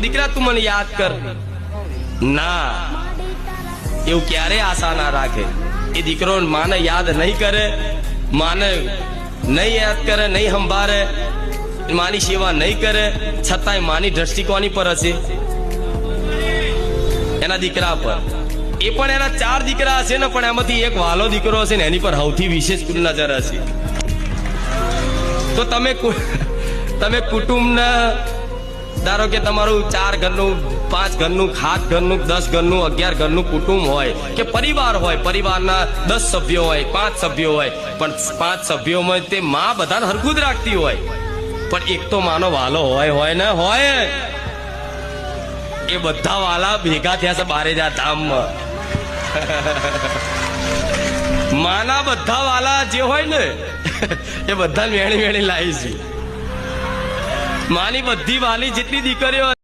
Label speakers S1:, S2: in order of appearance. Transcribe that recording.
S1: દીકરા તું મને યાદ કર ના, એવું ક્યારે આશા ના રાખે। એ દીકરો માને યાદ નહીં કરે, માને નહીં યાદ કરે, નહીં સંભાળે, માની સેવા નહીં કરે, છતાંય માની દ્રષ્ટિ કોની પર હશે? એના દીકરા પર। એ પણ એના 4 દીકરા હશે ને, પણ એમાંથી એક વાલો દીકરો હશે ને એની પર સૌથી વિશેષ નજર હશે। તો તમે કુટુંબના ધારો કે તમારું 4 ઘરનું, 5 ઘરનું, 7 ઘરનું, 10 ઘરનું, 11 ઘરનું કુટુંબ હોય કે પરિવાર હોય, પરિવારના 10 સભ્યો હોય, 5 સભ્યો હોય, પણ 5 સભ્યોમાં તે માં બધાને હરખું જ રાખતી હોય, પણ એક તો માનો વાલો હોય ને હોય। એ બધા વાલા ભેગા થયા છે બારેજા ધામમાં। માના બધા વાલા જે હોય ને એ બધા વેણી લાવી છે। માની બધી વાલી જેટલી દીકરીઓ